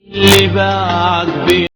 اللي باعك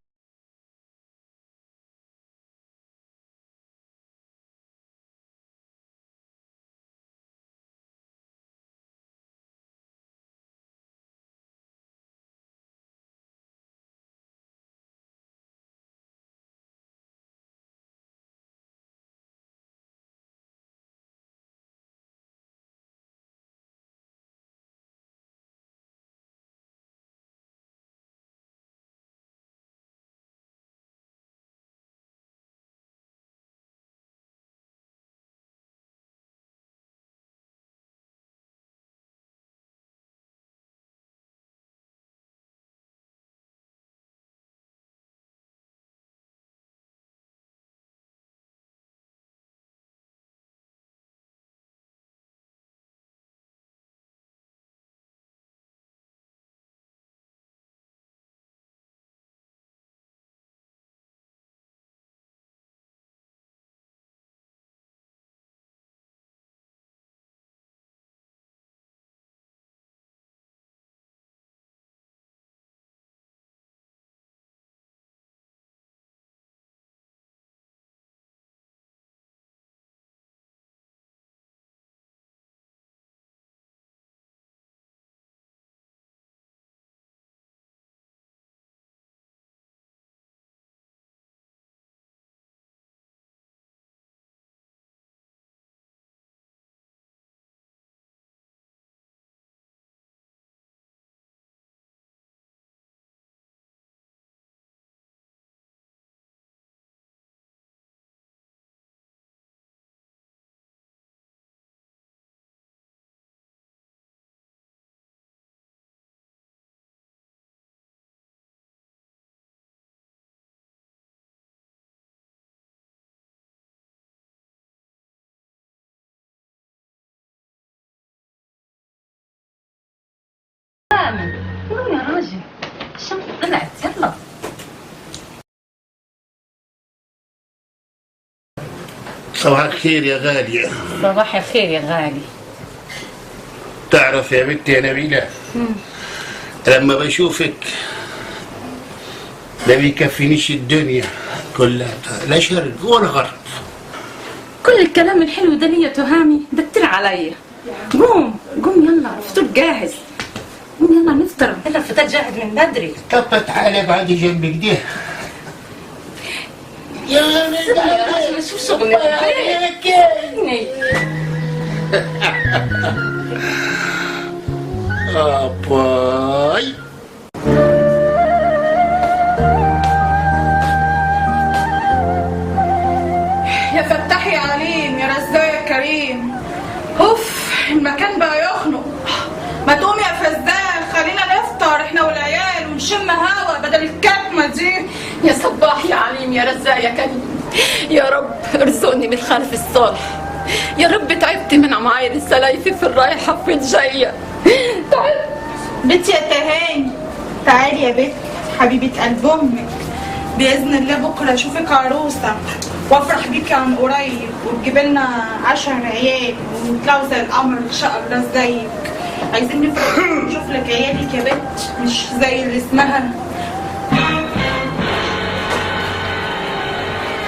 قولوا يا راجل الشمس طلعت يلا. صباح الخير يا غالية. صباح الخير يا غالي. تعرف يا بنتي يا نبيلة، لما بشوفك ما بيكفينيش الدنيا كلها، لا شرق ولا غرب. كل الكلام الحلو ده ليه يا تهامي؟ ده كتير عليا. قوم قوم يلا، الفطور جاهز. قوم يلا نفطر، يلا الفطار جاهز من بدري. طب تعالى بعد جنبك ده. يا راجل شوف شغلك. باي. يا فتاح يا عليم يا رزاق يا كريم. اوف المكان بقى يخنق. ما تقوم يا فزاع خلينا نفطر احنا والعيال ونشم هوا بدل الكتمه دي. يا صباح يا عليم يا رزاق يا كريم، يا رب ارزقني بالخلف الصالح. يا رب تعبت من عماير السلايف في الرايحه في الجايه. تعبت. بنتي يا تهاني تعالي يا بنت حبيبه قلب امك، باذن الله بكره اشوفك عروسه وافرح بيكي عن قريب وتجيب لنا 10 عيال ونطلعوا زي القمر ان شاء الله زيك. عايزين نفرح نشوف لك عيالك يا بنت مش زي اللي اسمها.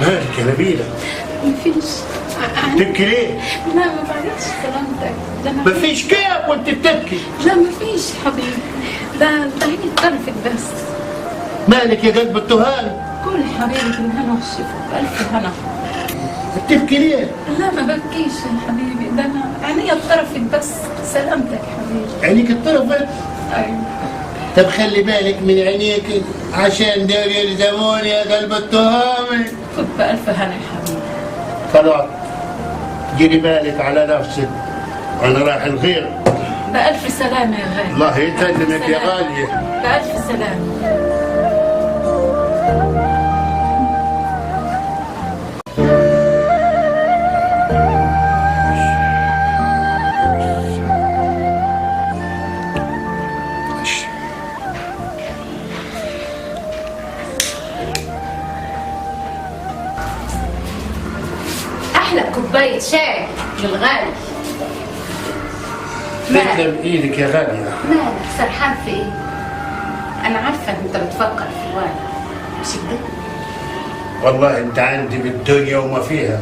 مالك يا نبيلة؟ مفيش. تبكي ليه؟ لا ما بعرفش سلامتك. ده أنا مفيش كيف وانت بتبكي. لا مفيش حبيبي، ده عيني اتطرفت بس. مالك يا قلب التهان؟ كل حبيبي بالهنا والشفا بألف هنا. بتبكي ليه؟ لا ما ببكيش يا حبيبي، ده انا عيني اتطرفت بس. سلامتك حبيبي. عينيك اتطرفت؟ ايوه. طب خلي بالك من عينيك عشان دول يلزموني يا قلب التهامي. خد بألف هنا يا حبيبي. خلاص جيري بالك على نفسك، انا رايح الغير. بألف سلامة يا غالي. الله يسلمك يا غالية. بألف سلامة. احلى كوبايه شاي للغالي. تسلم ايدك يا غالية. مالك سرحان في ايه؟ انا عارفه ان انت بتفكر في الوالد، مش كده؟ والله انت عندي بالدنيا وما فيها،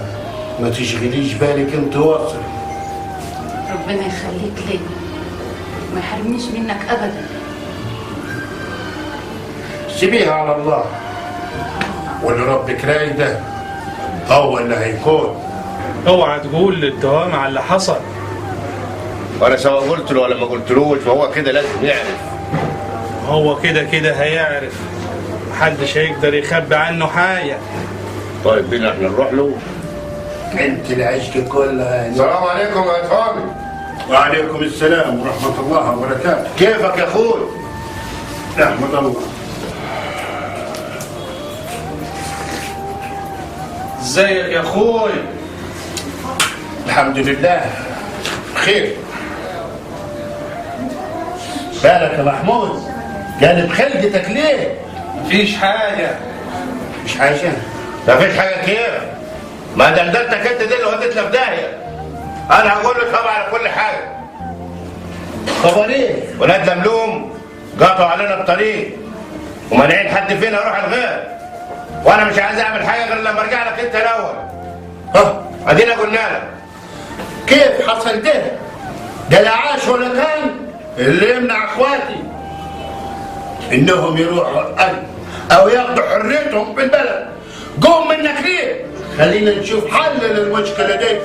ما تشغليش بالك انت واصل. ربنا يخليك لي وما يحرمنيش منك ابدا. سيبيها على الله، واللي ربك رايده هو اللي هيكون. اوعى تقول للتهام على اللي حصل. وانا سواء قلت له ولا ما قلتلوش فهو كده لازم يعرف. هو كده كده هيعرف، محدش هيقدر يخبي عنه حاجه. طيب بينا احنا نروح له. انت العشق كلها. السلام عليكم يا اصحابي. وعليكم السلام ورحمه الله وبركاته. كيفك يا اخوي؟ احمد الله. ازيك يا اخوي؟ الحمد لله بخير. بالك يا محمود، قالب خلقتك ليه؟ مفيش حاجه. مش حاجه؟ مفيش حاجه كيف؟ ما دلدلتك انت دي اللي وديتنا في داهيه. انا هقول له طبعا على كل حاجه. خبر ايه؟ ولاد لملوم قطعوا علينا الطريق ومانعين حد فينا يروح الغير، وانا مش عايز اعمل حاجه غير لما ارجع لك انت الاول. ها ادينا قلنا لك. كيف حصل ده؟ ده لا عاش ولا كان اللي يمنع اخواتي انهم يروحوا الارض او ياخدوا حريتهم في البلد. قوم منك ليه؟ خلينا نشوف حل للمشكله دي.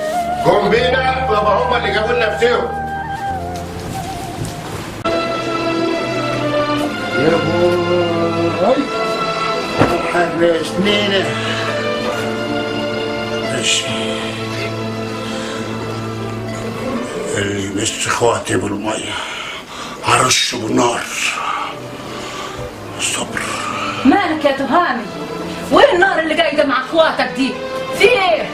قوم بينا يبقى هم اللي جابوا لنا نفسهم. يا بوي حد سنينه. ماشي اللي يمس اخواتي بالميه هرشه بالنار. صبر. مالك يا تهامي؟ وين النار اللي قايده مع اخواتك دي؟ في ايه؟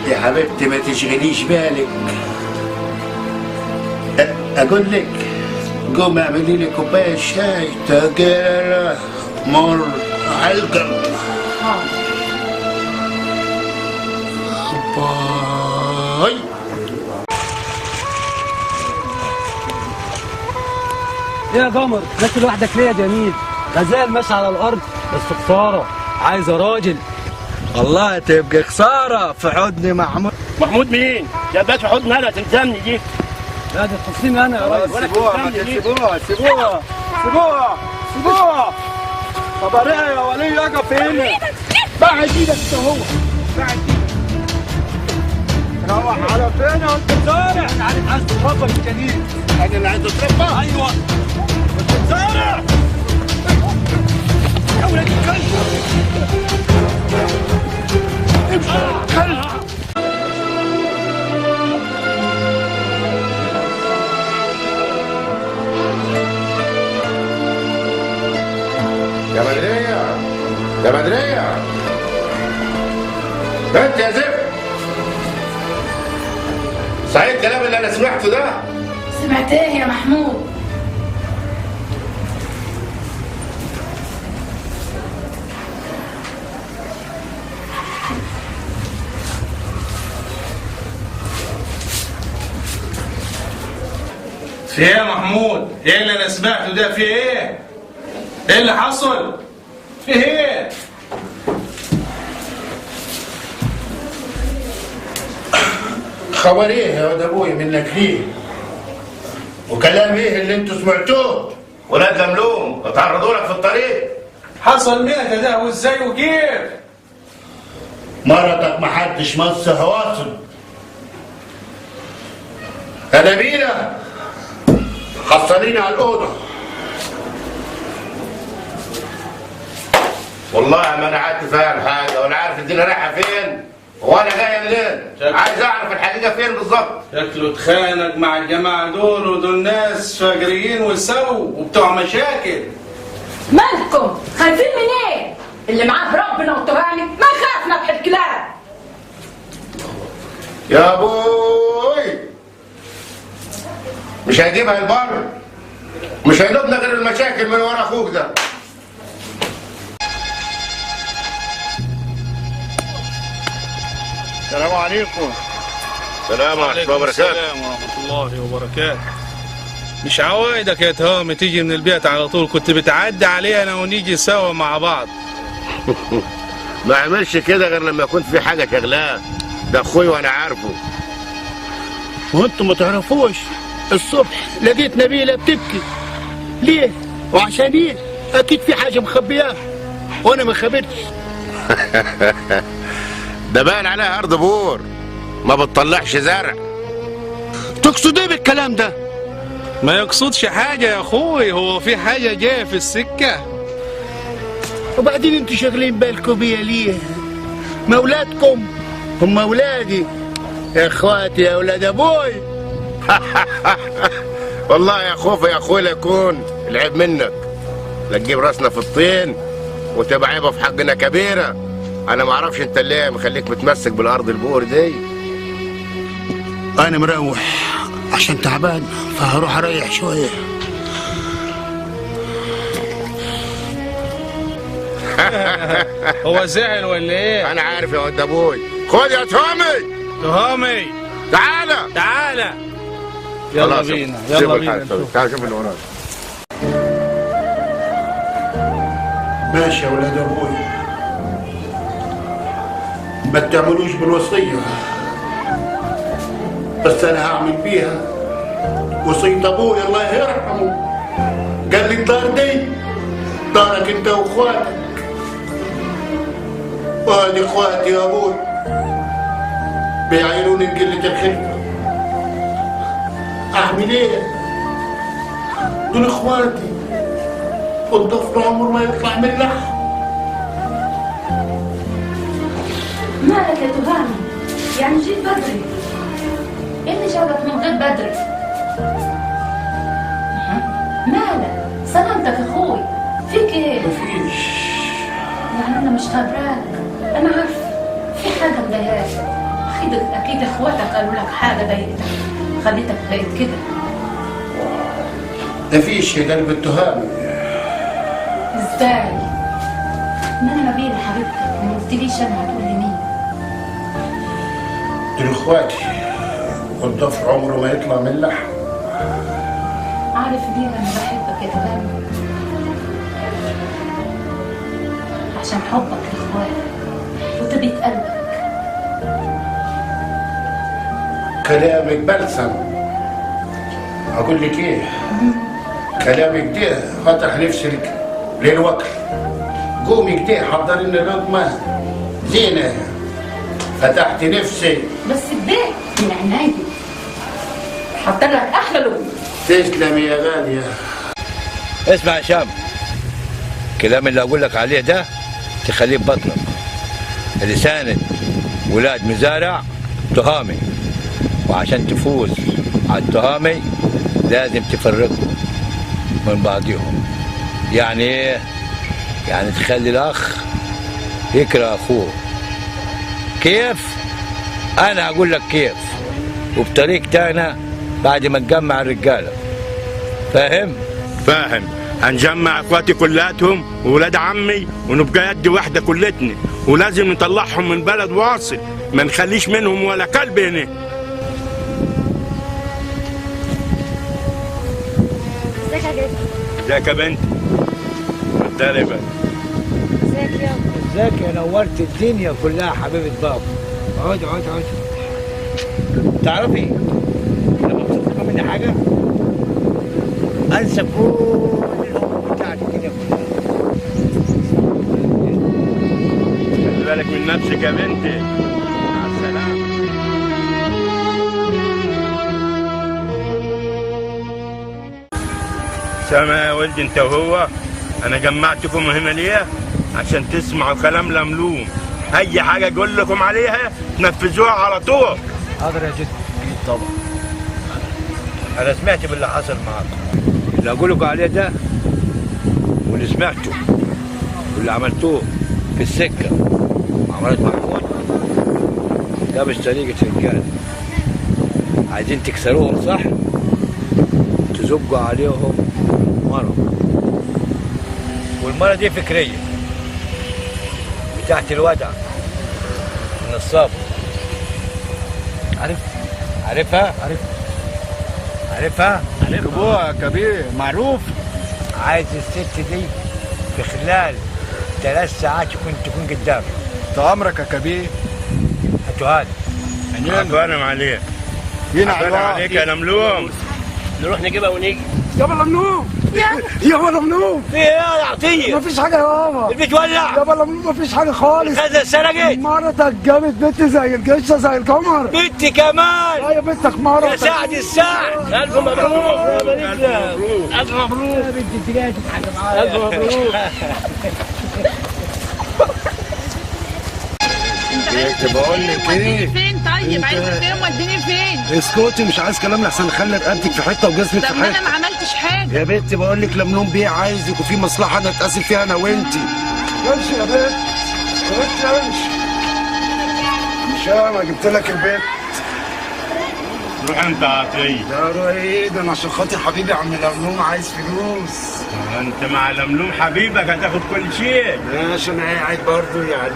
يا حبيبتي ما تشغليش بالك. اقول لك قومي اعملي لي كوبايه شاي تقيله مر على القلب. باي. يا قمر ماشي لوحدك ليه يا جميل؟ غزال ماشي على الارض بس خساره، عايزه راجل. والله تبقى خساره في حضن محمود. محمود مين؟ يا باشا في حضن انا تلزمني دي. لا ده تخصني انا يا ريس. سيبوها سيبوها سيبوها سيبوها سيبوها. خبر ايه يا ولي؟ يقف هنا. بعد ايدك انت هو. بعد ايدك. روح على فين وانت زارع؟ انا عارف عايز تتربى بالجديد. انا اللي عايز اتربى؟ ايوه. انت زارع. يا ولد الكلب. امشي كلب. يا بدرية يا بدرية انت يا زفت. صحيح الكلام اللي انا سمعته ده؟ سمعت ايه يا محمود؟ في ايه يا محمود؟ ايه اللي انا سمعته ده؟ في ايه؟ ايه اللي حصل؟ في ايه؟ خبر ايه يا ولد ابوي منك ليه؟ وكلام ايه اللي انتوا سمعتوه؟ ولاد لملوم اتعرضوا لك في الطريق. حصل متى ده وازاي وكيف؟ مرتك محدش مصها واصل. انا بينا حصليني على الاوضه. والله ما انا عاد فاهم حاجه ولا عارف الدنيا رايحه فين وانا جايه منين. عايز اعرف الحقيقه فين بالظبط. شكله اتخانق مع الجماعه دول، ودول ناس فجريين وسوا وبتوع مشاكل. مالكم؟ خايفين من ايه؟ اللي معاه ربنا والتهامي ما يخاف نبح الكلاب. يا ابوي مش هيجيبها البر، مش هينوبنا غير المشاكل من ورا اخوك ده. السلام عليكم. السلام عليكم ورحمه الله وبركاته. السلام ورحمه الله وبركاته. مش عوايدك يا تهامي تيجي من البيت على طول، كنت بتعدي عليها انا ونيجي سوا مع بعض. ما اعملش كده غير لما يكون في حاجه شغلاه، ده اخوي وانا عارفه. وانتم ما تعرفوش الصبح لقيت نبيله بتبكي. ليه وعشان ايه؟ اكيد في حاجه مخبياها وانا ما خبرتش. ده باين عليها ارض بور ما بتطلعش زرع. تقصد ايه بالكلام ده؟ ما يقصدش حاجه يا اخوي، هو في حاجه جايه في السكه؟ وبعدين انتوا شاغلين بالكم بيا ليه؟ ما اولادكم هم اولادي، يا اخواتي يا اولاد ابوي. والله يا خوفي يا اخوي لا يكون العيب منك، لا تجيب راسنا في الطين وتبقى عيبه في حقنا كبيره. انا ما اعرفش انت ليه مخليك متمسك بالارض البور دي. انا مروح عشان تعبان فهروح اريح شويه. هو زعل ولا ايه؟ انا عارف يا ولد ابوي. خد يا تهامي. تهامي تعالى تعالى يلا بينا يلا بينا. تعال شوف اللي وراك. ماشي يا ولاد ابوي، ما تعملوش بالوصيه، بس انا هعمل بيها وصيه ابوي الله يرحمه. قال لي الدار دي دارك انت واخواتك، وهذه اخواتي يا ابوي بيعينوني بقله الخلفه. اعمل ايه؟ دول اخواتي والضفر عمره ما يطلع من لحم. مالك يا تهامي؟ يعني جيت بدري؟ ايه اللي جابك من غير بدري؟ مالك؟ سلامتك اخوي، فيك ايه؟ مفيش. يعني انا مش خبراك، انا عارفه في حاجه مضايقاك. اكيد اخواتك قالوا لك حاجه ضايقتك خليتك بقيت كده. مفيش يا قلب التهامي. ازاي؟ ما انا نبيل حبيبتك، ما قلتليش انا هتقول لي مين؟ دول اخواتي والضفر عمره ما يطلع من لحم. عارف ليه انا بحبك يا تهامي؟ عشان حبك لاخواتك وطيبة قلبك. كلامك بلسم. اقول لك ايه؟ كلامك ده فتح نفسي للوكل. قومي كده حضري لنا لقمه زينه، فتحت نفسي. بس كده من عينيا حضر لك احلى لقمه. تسلمي يا غاليه. اسمع يا شام، الكلام اللي اقول لك عليه ده تخليه ببطنك. اللي ساند ولاد مزارع تهامي، وعشان تفوز على التهامي لازم تفرقهم من بعضهم. يعني ايه؟ يعني تخلي الاخ يكره اخوه. كيف؟ انا اقول لك كيف، وبطريقتي انا بعد ما نجمع الرجاله. فاهم؟ فاهم. هنجمع اخواتي كلاتهم وولاد عمي ونبقى يد واحده كلتنا، ولازم نطلعهم من بلد واصل، ما نخليش منهم ولا كلب هنا. ازيك يا جدع؟ ازيك يا بنت؟ متدربة. ازيك يابا؟ ازيك يا نورت الدنيا كلها حبيبه بابا. اقعدي اقعدي اقعدي. تعرفي لما بتطلبي مني حاجه انسى كل الامور بتاعتي كده كلها. خلي بالك من نفسك يا بنتي. مع السلامه. سامع يا ولدي انت وهو، انا جمعتكم هنا ليه؟ عشان تسمعوا كلام لملوم. اي حاجه اقول لكم عليها تنفذوها على طول. حاضر يا جد. طبعا انا سمعت باللي حصل معاكم، اللي اقول لكم عليه ده واللي سمعته واللي عملتوه في السكه عملت محمود ده مش طريقه رجاله. عايزين تكسروهم صح، تزقوا عليهم مرة، والمرة دي فكرية بتاعت الودع النصاب. عارفها؟ عارف. عارفها؟ ابوها كبير معروف. عايز الست دي في خلال 3 ساعات تكون قدامي. امرك يا كبير. هاتوا هذا. هاتوا عليك. هنا عليك يا لملوم. نروح نجيبها ونيجي. يابا لملوم. يابا لملوم. في ايه يا عطيه؟ مفيش حاجه يابا. البيت ولع. يابا لملوم مفيش حاجه خالص. هذا سرقت. مرتك جابت بنت زي الجشه زي القمر. بنتي كمان. ايوه بنتك مرتك. يا سعد السعد. الف مبروك يا بنتنا. الف مبروك يا بنت انت جايه تضحك معايا. الف مبروك. بقول لك ايه؟ فين طيب؟ عايز فين وديني فين؟ اسكتي مش عايز كلام لحسن اخلي رقبتك في حته وجسمك في طب ما انا حته. ما عملتش حاجه يا بنتي بقول لك لملوم بيه عايزك وفي مصلحه انا اتقاسم فيها انا وانتي. امشي يا بنت. يا بنت امشي. مش انا جبت لك البيت. روح انت يا عطيه. لا روح ايه ده انا عشان خاطر حبيبي عم لملوم عايز فلوس. انت مع لملوم حبيبك هتاخد كل شيء. ماشي انا قاعد برضه يعني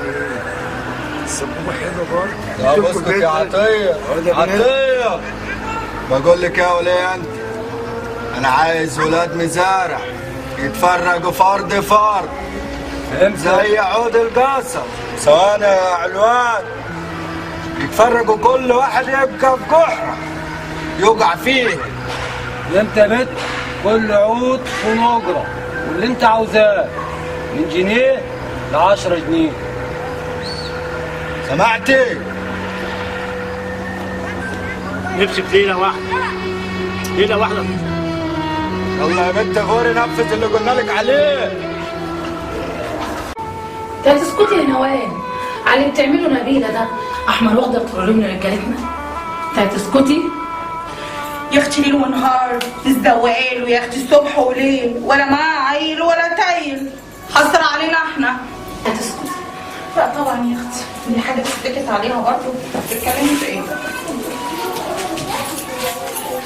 السبوبه حلوه برضه. لا بص يا عطيه. عطيه بقول لك يا وليه انت، انا عايز ولاد مزارع يتفرجوا فرد فرد زي عود القصب. ثواني يا علوان. يتفرجوا كل واحد يبقى في جحره يوقع فيه. انت يا بت كل عود ونجره واللي انت عاوزاه من جنيه ل10 جنيه. سمعتي؟ نفسك ليله واحده. ليله واحده. يلا يا بنت غوري نفذ اللي قلنا لك عليه. طب تسكتي يا نوال على اللي بتعمله نبيله ده. احمر واخده بتقولوا من رجالتنا. طب تسكتي. يا اختي ليل ونهار تزوقاله يا اختي الصبح وليل ولا معاه عيل ولا تايل. حصر علينا احنا. هتسكتي. لا طبعا يا اختي دي حاجه تسكت عليها برضه. بتتكلمي في ايه؟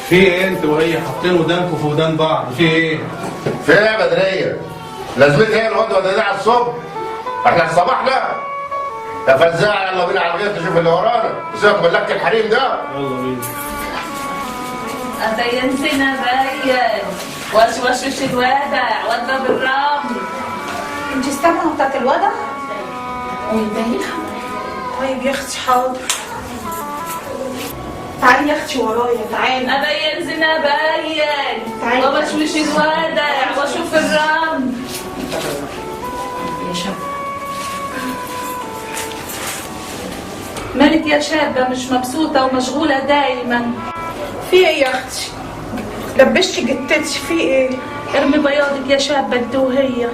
في ايه انت وهي حاطين ودانكم في ودان بعض؟ في ايه؟ في ايه يا بدريه؟ لازمتها ايه الغدوه دي على الصبح؟ احنا صباحنا؟ يا فزاع يلا بينا على الغيط نشوف اللي ورانا، سيبك من لك الحريم ده. يلا بينا. أبين سنة بين وشوش الودع واضرب الرمل. انت السامعه بتاعت الودع؟ ويبينها. طيب يا اختي حاضر. تعالي يا اختي ورايا تعالي. أبين سنة بين وبشوش الودع واشوف الرمل. يا شاب مالك يا شابة مش مبسوطة ومشغولة دايما؟ في ايه يا اختي؟ لبشتي جتتي في ايه؟ ارمي بياضك يا شابة انت وهي.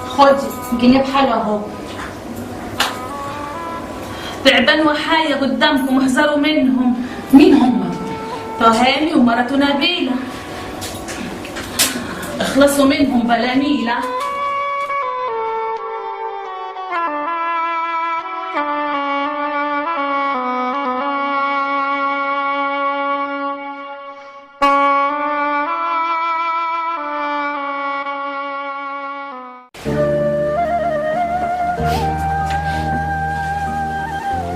خدي جنيه بحالها اهو. تعبان وحاية قدامكم احذروا منهم. مين هم؟ طهامي ومرته نبيلة. اخلصوا منهم بلا نيلة.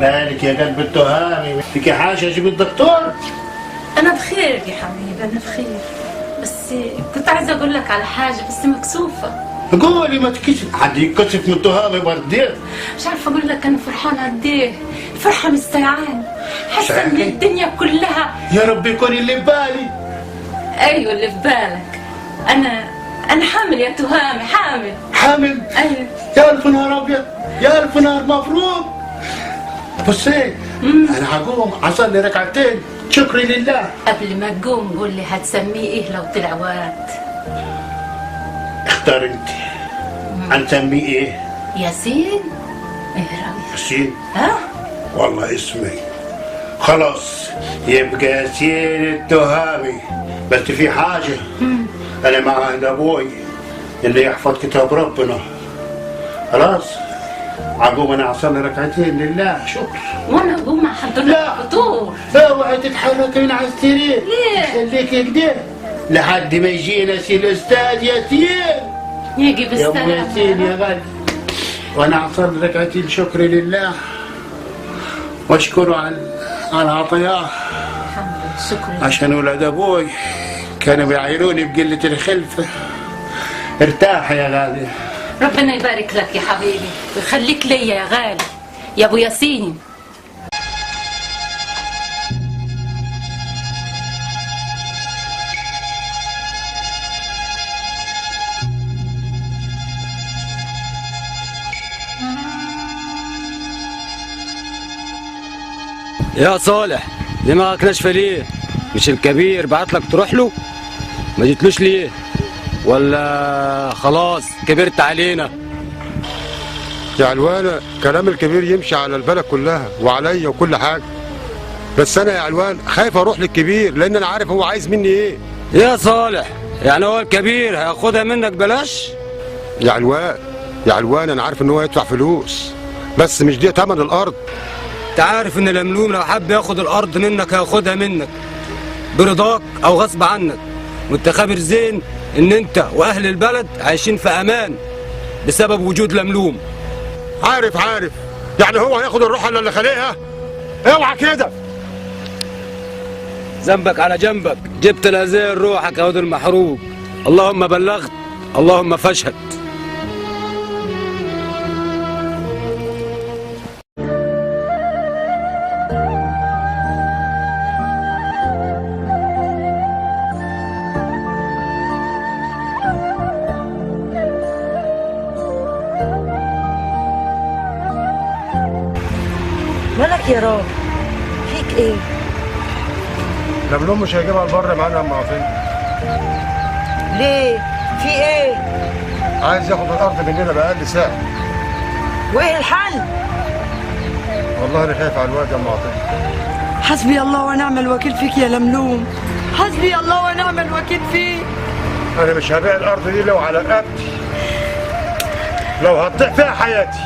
مالك يا قلب التهامي؟ فيكي حاجه اجيب الدكتور؟ انا بخير يا حبيبي انا بخير. بس كنت عايزة اقول لك على حاجة بس مكسوفة. قولي ما تكسف. حد يتكسف من التهامي برضه؟ مش عارفة اقول لك انا فرحانة قد ايه. الفرحة مستيعاني. حاسة ان الدنيا كلها. يا رب يكون اللي في بالي. ايوه اللي في بالك. انا حامل يا تهامي حامل. حامل؟ ايوه. يا الف نهار ابيض. يا الف نهار مبروك. بصي انا هقوم اصلي ركعتين شكري لله. قبل ما تقوم قول لي هتسميه ايه لو طلع واد؟ اختار انت. هنسميه ايه؟ ياسين. ايه رايك؟ ياسين؟ ها؟ والله اسمي خلاص يبقى ياسين التهامي. بس في حاجه انا مع عند ابوي اللي يحفظ كتاب ربنا. خلاص عقوم انا اصلي ركعتين لله شكر. وانا اقوم احضر لك الفطور. لا اوعي تتحركي من على السرير. ليه؟ خليكي كده لحد ما يجينا سي الاستاذ ياسين. يجي بالسلامه يا ياسين يا غالي. وانا اصلي ركعتين شكر لله واشكره على عطاياه. الحمد شكرا. عشان ولاد ابوي كانوا بيعايروني بقلة الخلفة. ارتاح يا غالي. ربنا يبارك لك يا حبيبي ويخليك ليا يا غالي يا ابو ياسين. يا صالح دماغك ناشفه ليه؟ مش الكبير بعت لك تروح له؟ ما جيتلوش ليه؟ ولا خلاص كبرت علينا؟ يا علوان كلام الكبير يمشي على البلد كلها وعليا وكل حاجه، بس انا يا علوان خايف اروح للكبير لان انا عارف هو عايز مني ايه. يا صالح يعني هو الكبير هياخدها منك بلاش؟ يا علوان انا عارف ان هو يدفع فلوس بس مش دي تمن الارض. انت عارف ان لملوم لو حب ياخد الارض منك هياخدها منك برضاك او غصب عنك، وانت خابر زين ان انت واهل البلد عايشين في امان بسبب وجود لملوم. عارف يعني هو هياخد الروح اللي خلقها؟ اوعى كده. ذنبك على جنبك، جبت الاذيه لروحك يا واد المحروق. اللهم بلغت اللهم فاشهد. مالك يا راجل؟ فيك ايه؟ لملوم مش هيجيبها لبره معانا اما فين؟ ليه؟ في ايه؟ عايز ياخد الارض مننا باقل سعر. وايه الحل؟ والله انا خايف على الواد يا ام عطيه. حسبي الله ونعم الوكيل فيك يا لملوم، حسبي الله ونعم الوكيل فيك. انا مش هبيع الارض دي لو على رقبتي، لو هتضيع فيها حياتي.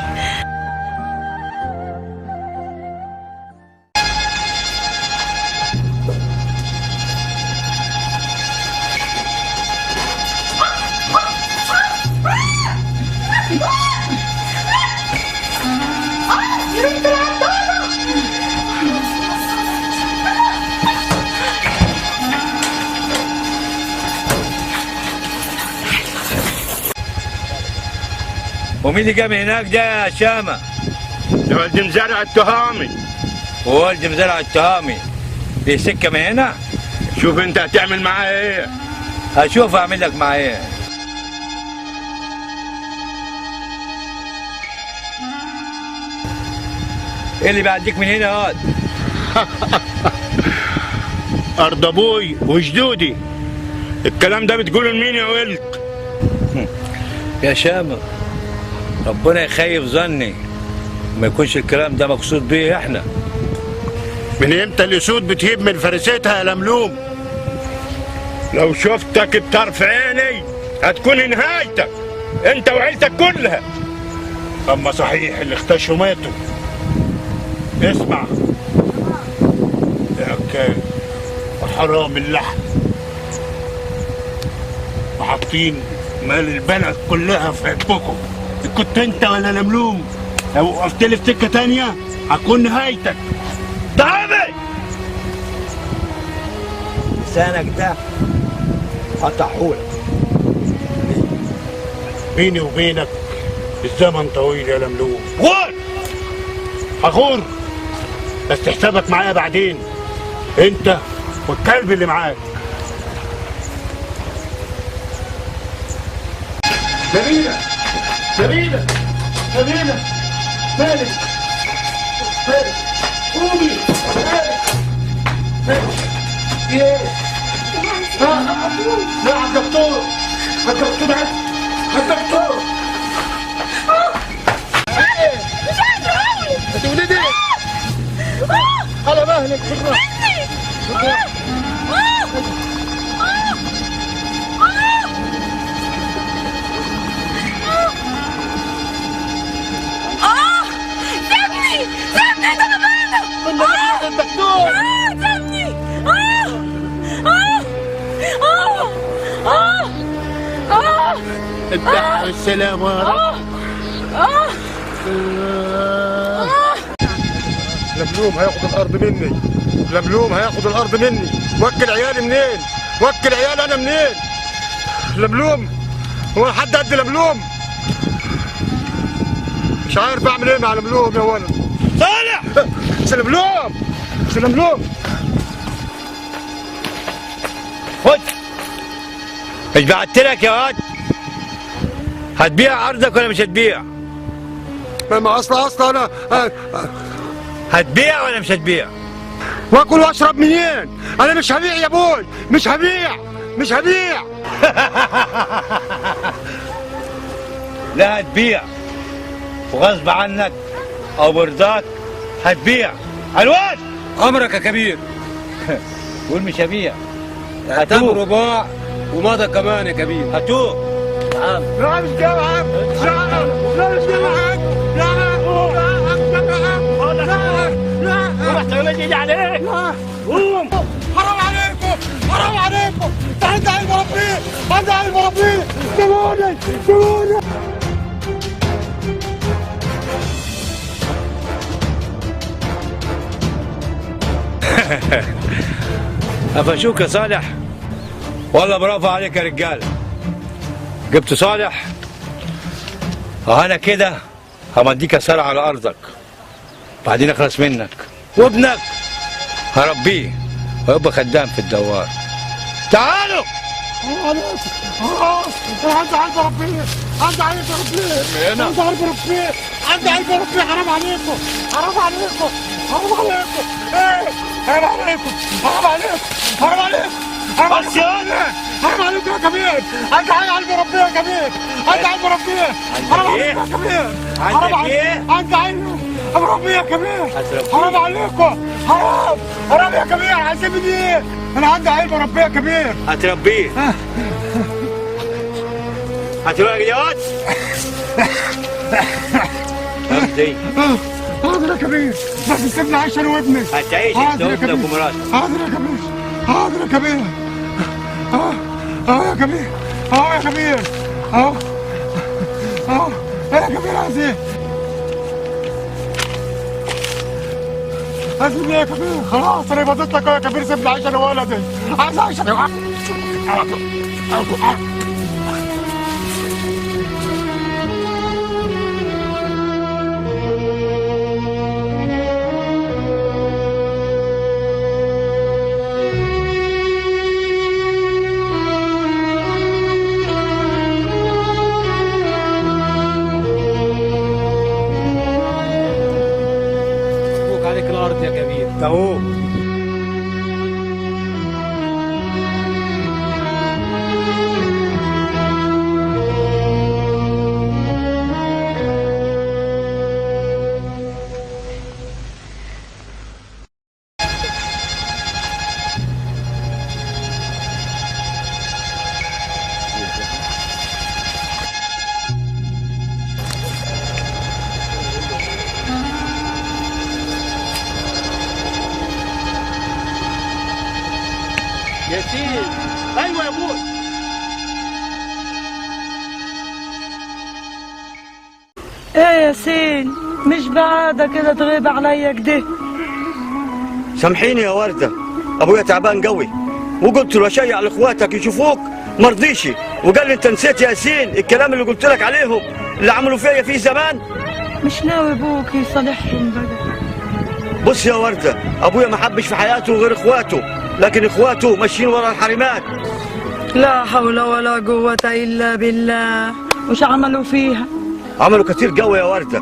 ومين اللي جاي من هناك ده يا شامة؟ ده ولد مزرع التهامي. وولد مزرع التهامي دي سكة من هنا؟ شوف انت هتعمل معاه ايه؟ هشوف اعمل لك معاه ايه. ايه اللي بيعديك من هنا يا واد؟ ارض ابوي وجدودي. الكلام ده بتقوله لمين يا ولد؟ يا شامة ربنا يخيب ظني ما يكونش الكلام ده مقصود بيه احنا. من امتى الاسود بتهيب من فرستها يا لملوم؟ لو شفتك بطرف عيني هتكون نهايتك انت وعيلتك كلها. اما صحيح اللي اختشوا ماتوا. اسمع يا كان وحرام اللحم وحاطين مال البلد كلها في عقبكم. كنت انت ولا لملوم لو وقفت لي في سكه تانيه هكون نهايتك. ضعبي لسانك ده قطعهولك. بيني وبينك الزمن طويل يا لملوم. غور هغور بس حسابك معايا بعدين، انت والكلب اللي معاك. نبيلة نبيلة نبيلة مالك مالك قومي مالك في ايه؟ لا على الدكتور الدكتور مش قادرة أوي. هتولدي على مهلك شكرا. سيبني ده أنا مالك. الدكتور سيبني. الدعوة والسلامة يا رب. لملوم هياخد الارض مني، لملوم هياخد الارض مني. وكل عيالي منين؟ وكل عيالي انا منين؟ لملوم هو حد قد لملوم؟ مش عارف اعمل ايه مع لملوم يا ولد. صالح لملوم لملوم خد، مش بعت لك يا واد؟ هتبيع ارضك ولا مش هتبيع؟ ما اصلا انا هتبيع ولا مش هتبيع؟ واكل واشرب منين؟ انا مش هبيع يا ابوي، مش هبيع مش هبيع. لا هتبيع، وغصب عنك او برضاك هتبيع. الواد امرك يا كبير. قول مش هبيع. هتوه رباع ومضى كمان يا كبير. هتوه. نعم. لا مش جاي معاك. لا مش جاي معاك. لا روح تقول ايدي عليك. قوم. حرام عليكم حرام عليكم. ده عندي عيل مربيه، عندي عيل مربيه. سيبوني سيبوني. قفشوك يا صالح؟ والله برافو عليك يا رجاله. جبت صالح؟ انا كده همديك سرعه على ارضك، بعدين اخلص منك، وابنك هربيه ويبقى خدام في الدوار. تعالوا. عندي عيل مربيه، عندي عيل مربيه، عندي عيل مربيه، عندي عيل مربيه. حرام عليكم حرام عليكم حرام عليكم. ايه حرام عليكم حرام عليكم حرام عليكم حرام عليكم حرام عليكم يا كبير. عندي عيل مربيه يا كبير، عندي عيل مربيه. حرام عليكم يا كبير. حرام عليكم. عندي عيل مربيه يا كبير. حرام عليكم حرام حرام يا كبير. عايزين ايه؟ انا عندي عيل مربيه يا كبير. هتربيه. هتروح يا واد. حاضر يا كبير، بس سيبني عايش انا وابني. هتعيش انت وابنك ومراتك. حاضر يا كبير حاضر يا كبير. يا كبير يا كبير يا كبير. عايز ايه؟ عايز ايه يا كبير؟ خلاص انا بديت لك يا كبير. سيبني عايش انا وولدي. عايز اعيش انا. عليك الارض يا كبير. تمام. ياسين. ايوه يا ابوي. ايه يا ياسين، مش بعادة كده تغيب عليا كده. سامحيني يا وردة، ابويا تعبان قوي وقلت له اشيع لاخواتك يشوفوك مرضيش، وقال لي انت نسيت يا ياسين الكلام اللي قلت لك عليهم اللي عملوا فيا فيه زمان. مش ناوي ابوك يصالحهم بقى؟ بص يا وردة، ابويا ما حبش في حياته غير اخواته، لكن اخواته ماشيين ورا الحريمات. لا حول ولا قوة الا بالله. وش عملوا فيها؟ عملوا كتير قوي يا وردة.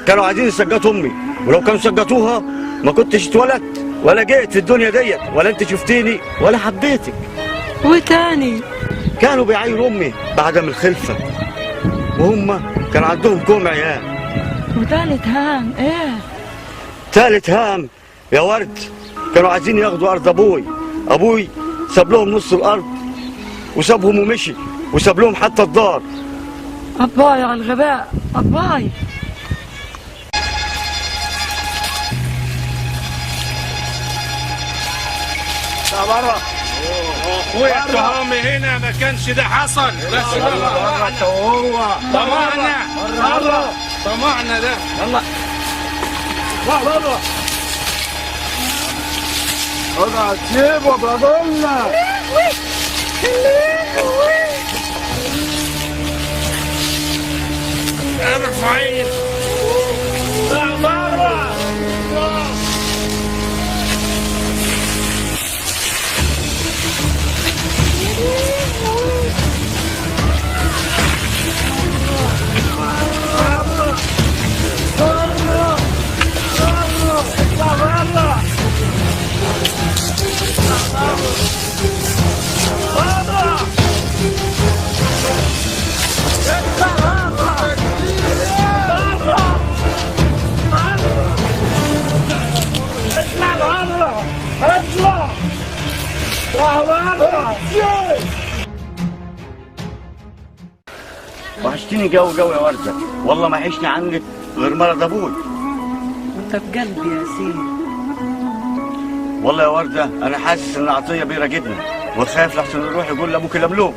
كانوا عايزين يسقطوا امي، ولو كانوا سقطوها ما كنتش اتولدت ولا جيت في الدنيا ديت، ولا انت شفتيني ولا حبيتك. وتاني كانوا بيعايروا امي بعدم الخلفة، وهم كان عندهم كوم عيال. وتالت هام ايه؟ تالت هام يا ورد، كانوا عايزين ياخدوا ارض ابوي ساب لهم نص الارض وسابهم ومشي، وساب لهم حتى الدار. أباي على الغباء أباي. بره اخويا التهامي هنا ما كانش ده حصل، بس طمعنا ده. يلا اطلع بره. اقعد سيبه بقول لك. انا فايق. اطلع بره. وحشتني جو يا وردة، والله ما حشني عنك غير مرض ابوي. انت بقلبي يا ياسين. والله يا وردة انا حاسس ان عطية بيراقبني وخايف لحسن يروح يقول لابوك لملوم.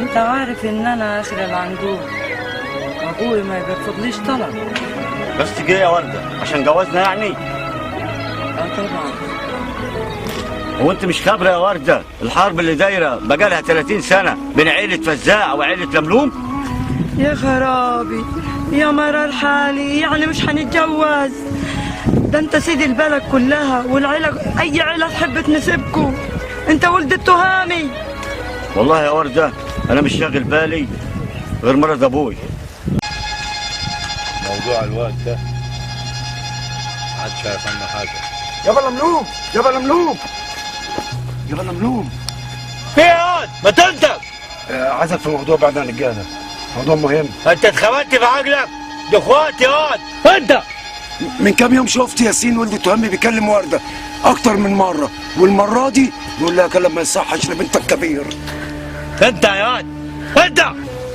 انت عارف ان انا اخر العنقود وابوي ما بيرفضليش طلب. بس جاي يا وردة عشان جوازنا يعني؟ اه طبعا. هو انت مش خابرة يا وردة الحرب اللي دايرة بقالها 30 سنة بين عيلة فزاع وعيلة لملوم؟ يا خرابي يا مرار حالي، يعني مش هنتجوز؟ ده انت سيد البلد كلها والعيلة، اي عيلة تحب تنسبكوا. انت ولد التهامي. والله يا وردة انا مش شاغل بالي غير مرض ابوي. موضوع الواد ده عاد شايف عنه حاجة. يابا لملوم يابا لملوم يابا لملوم. في ايه ما تنطق؟ عايزك في موضوع بعد عن الرجاله، موضوع مهم. انت اتخبطت في عقلك؟ دي اخواتي ياض. انت من كام يوم شفت ياسين ولد التهامي بيكلم ورده اكتر من مره، والمره دي بيقول لها كلام ما يصحش لبنتك كبير. انت يا واد انت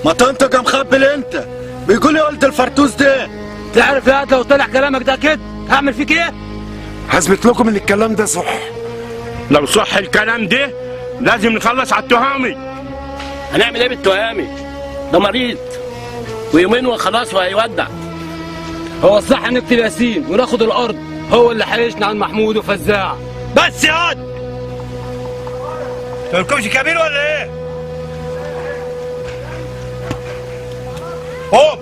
ما تنطق يا مخبل انت. بيقول يا ولد الفرتوس ده. تعرف يا واد لو طلع كلامك ده كده هعمل فيك ايه؟ هثبت لكم ان الكلام ده صح. لو صح الكلام ده لازم نخلص على التهامي. هنعمل ايه بالتهامي؟ ده مريض ويومين وخلاص وهيودع. هو الصح نكتب ياسين وناخد الارض، هو اللي حيشنا عن محمود وفزاع. بس يا واد تركبش كبير ولا ايه؟ قوم.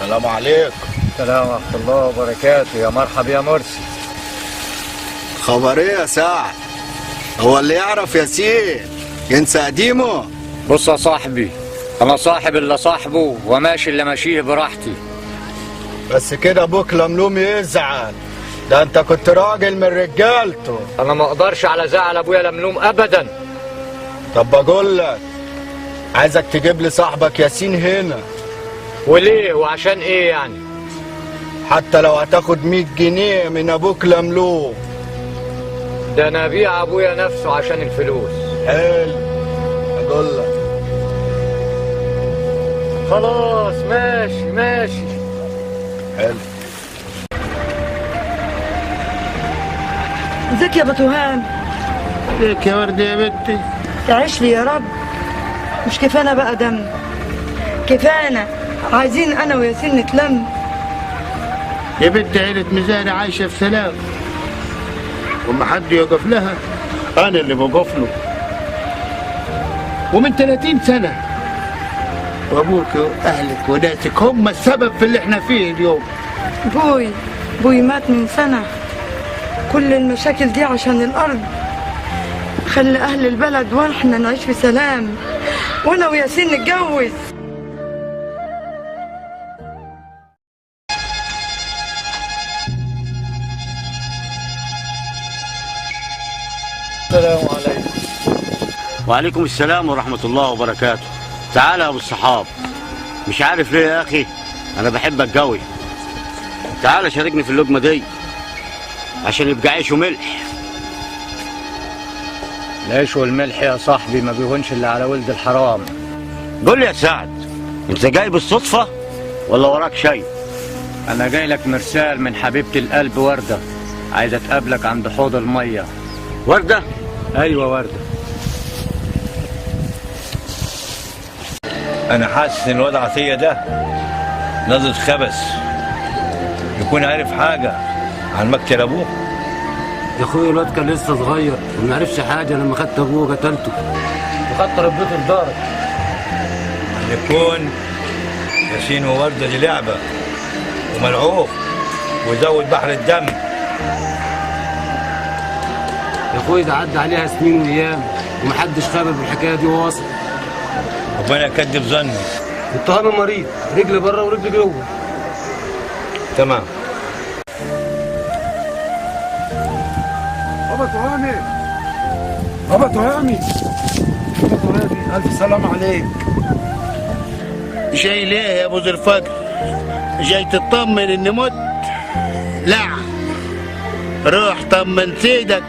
السلام عليكم. السلام ورحمة الله وبركاته. يا مرحبا يا مرسي. خبر ايه يا سعد؟ هو اللي يعرف ياسين ينسى قديمه؟ بص يا صاحبي، أنا صاحب اللي صاحبه وماشي اللي ماشيه براحتي. بس كده ابوك لملوم يزعل، ده انت كنت راجل من رجالته. أنا ما أقدرش على زعل أبويا لملوم أبدا. طب بقول لك عايزك تجيب لي صاحبك ياسين هنا. وليه وعشان إيه يعني؟ حتى لو هتاخد 100 جنيه من ابوك لملوم. ده أنا أبيع أبويا نفسه عشان الفلوس. حلو اقول لك. خلاص ماشي ماشي. حلو. ازيك يا بتوهان؟ ازيك يا وردة يا بنتي؟ تعيش لي يا رب. مش كفانا بقى دم، كفانا. عايزين انا وياسين نتلم. يا بنت عيلة مزارع عايشة في سلام، وما حد يقف لها أنا اللي بوقف له، ومن 30 سنة، وأبوك وأهلك وناسك هم السبب في اللي احنا فيه اليوم. بوي مات من سنة. كل المشاكل دي عشان الأرض. خلي أهل البلد واحنا نعيش في سلام، وأنا وياسين نتجوز. السلام عليكم. وعليكم السلام ورحمة الله وبركاته. تعالى يا ابو الصحاب. مش عارف ليه يا اخي انا بحبك قوي. تعالى شاركني في اللقمة دي عشان يبقى عيش وملح. العيش والملح يا صاحبي ما بيهونش الا على ولد الحرام. قول لي يا سعد، انت جاي بالصدفة ولا وراك شيء؟ انا جاي لك مرسال من حبيبة القلب وردة، عايزة تقابلك عند حوض المية. وردة؟ ايوه وردة. انا حاسس ان الواد عطية ده نازل خبث، يكون عارف حاجة عن مقتل ابوه. يا اخويا الواد كان لسه صغير وما عرفش حاجه لما خدت ابوه وقتلته وخدت ربيته في دارك. يكون ياسين ووردة دي لعبة وملعوب ويزود بحر الدم. يا اخويا ده عدى عليها سنين وايام ومحدش خابر بالحكايه دي وواصل. ربنا يكدب ظني. التهامي مريض، رجل بره ورجل جوه. تمام. بابا تهامي، بابا تهامي، بابا تهامي، ألف سلام عليك. جاي ليه يا ابو ذي الفقر؟ جاي تطمن اني مت؟ لا، روح طمن سيدك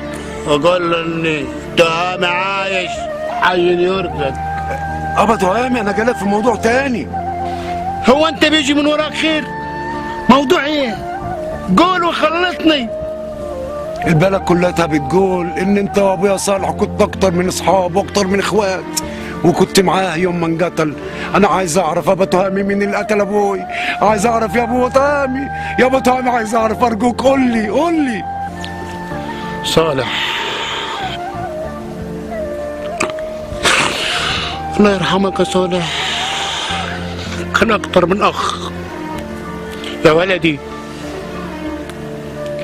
وقول له اني تهامي عايش حي يرزق. بابا تهامي انا جايلك في موضوع تاني. هو انت بيجي من وراك خير؟ موضوع ايه؟ قول وخلصني. البلد كلها بتقول ان انت وابويا صالح كنت اكتر من اصحاب واكتر من اخوات، وكنت معاه يوم ما انقتل. انا عايز اعرف ابو تهامي مين اللي قتل ابوي؟ عايز اعرف يا ابو تهامي، يا ابو تهامي عايز اعرف، ارجوك قول لي قول لي. صالح الله يرحمك يا صالح، كان اكتر من اخ. يا ولدي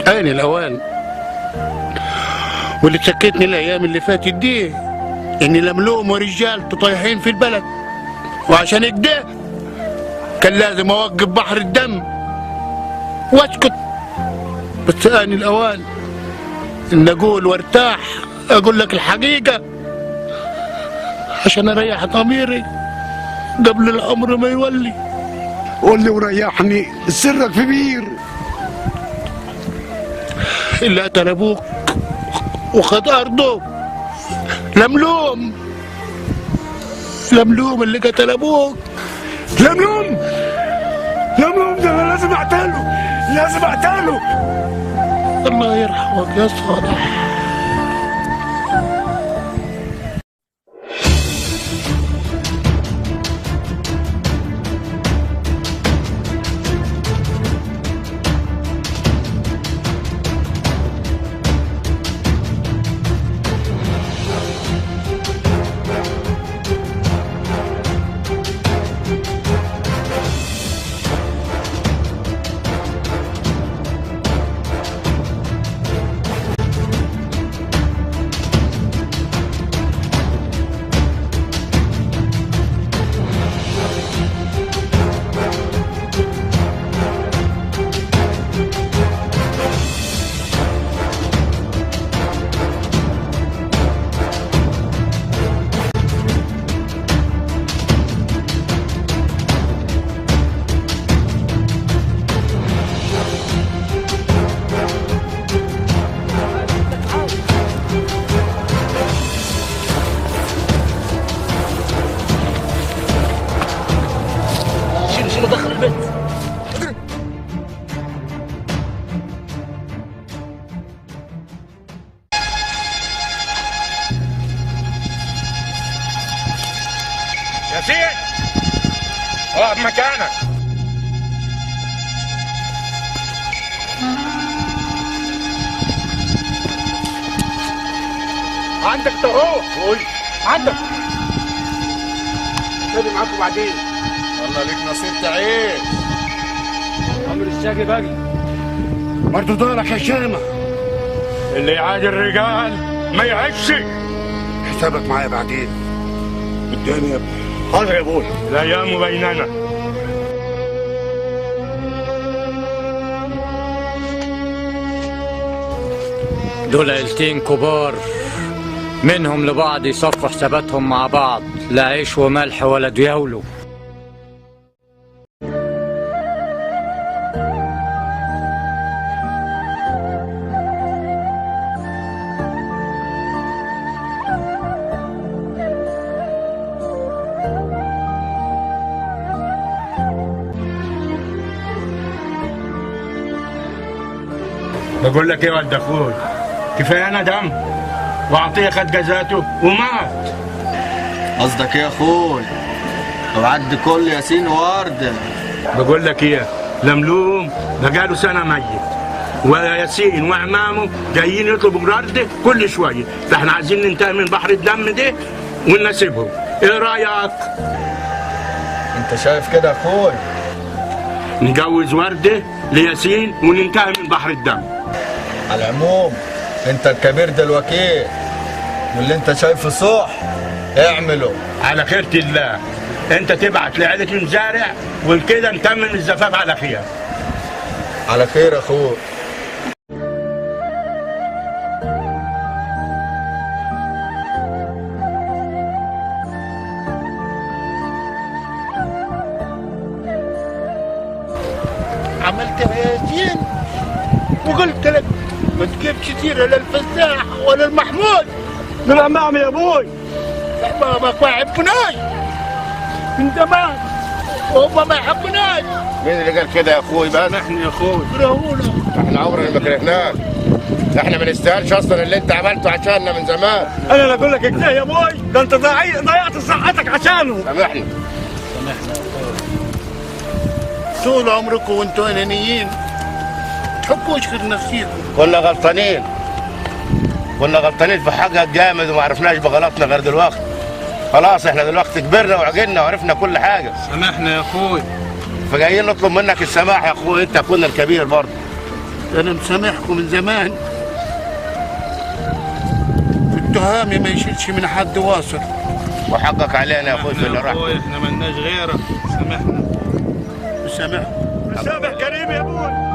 آن الأوان، واللي تسكتني الأيام اللي فاتت دي إني لملوم ورجالته طايحين في البلد، وعشان كده كان لازم أوقف بحر الدم وأسكت. بس آن الأوان إن أقول وارتاح، أقول لك الحقيقة عشان أريح ضميري قبل الأمر ما يولي. قول لي وريحني، سرك في بير. اللي قتل ابوك وخد ارضه لملوم، لملوم اللي قتل ابوك. لملوم لملوم ده انا لازم اقتله، لازم اقتله. الله يرحمك يا صالح. شيله دخل البيت. ياسين اقعد مكانك. عندك تهو. قول عندك. خلي معاكم بعدين. والله ليك نصيب تعيش. عمرو الشاقي باقي. برضه دورك يا شامة. اللي يعادي الرجال ما يعيش. حسابك معايا بعدين. قدامي يا ابني. حاضر يا ابوي. الايام بيننا. دول عيلتين كبار منهم لبعض يصفوا حساباتهم مع بعض، لا عيش وملح ولا دياولو. بقول لك ايه يا ولد اخوي، كفايه انا دم وعطيه خد جزاته ومات. قصدك ايه يا اخوي؟ وعد كل ياسين ورده. بقول لك ايه، لملوم بقاله سنه ميت، وياسين وعمامه جايين يطلبوا جرده كل شويه، فاحنا عايزين ننتهي من بحر الدم ده ونناسبهم. ايه رايك؟ انت شايف كده يا اخوي؟ نجوز ورده لياسين وننتهي من بحر الدم. على العموم انت الكبير ده الوكيل، واللي انت شايفه صح اعمله على خيرة الله. انت تبعت لعيلة المزارع وكده نتمم الزفاف على خير. على خير يا اخوي. عملتها يا ياسين وقلت لك ما تجيبش سيره لا الفساح ولا المحمود. دول عمامي يا ابوي. احبابك ما يحبوناش من زمان وهم ما يحبوناش. مين اللي قال كده يا اخوي بقى؟ احنا يا اخوي كرهونا. احنا عمرنا ما كرهناك، احنا ما نستاهلش اصلا اللي انت عملته عشاننا من زمان. انا اللي اقول لك كده يا ابوي، ده انت ضيعت صحتك عشانه. سامحني. طول عمركم وانتم انانيين ما تحبوش غير نفسيكم. كنا غلطانين في حاجة جامد وما عرفناش بغلطنا غير دلوقتي. خلاص احنا دلوقتي كبرنا وعقلنا وعرفنا كل حاجة. سامحنا يا اخوي. فجايين نطلب منك السماح يا اخوي، انت كنا الكبير برضه. انا مسامحكم من زمان. في التهامي ما يشيلش من حد واصل. وحقك علينا يا اخوي في اللي راح. احنا مالناش غيرك، سامحنا. مسامحكم. مسامح كريم يا ابوي.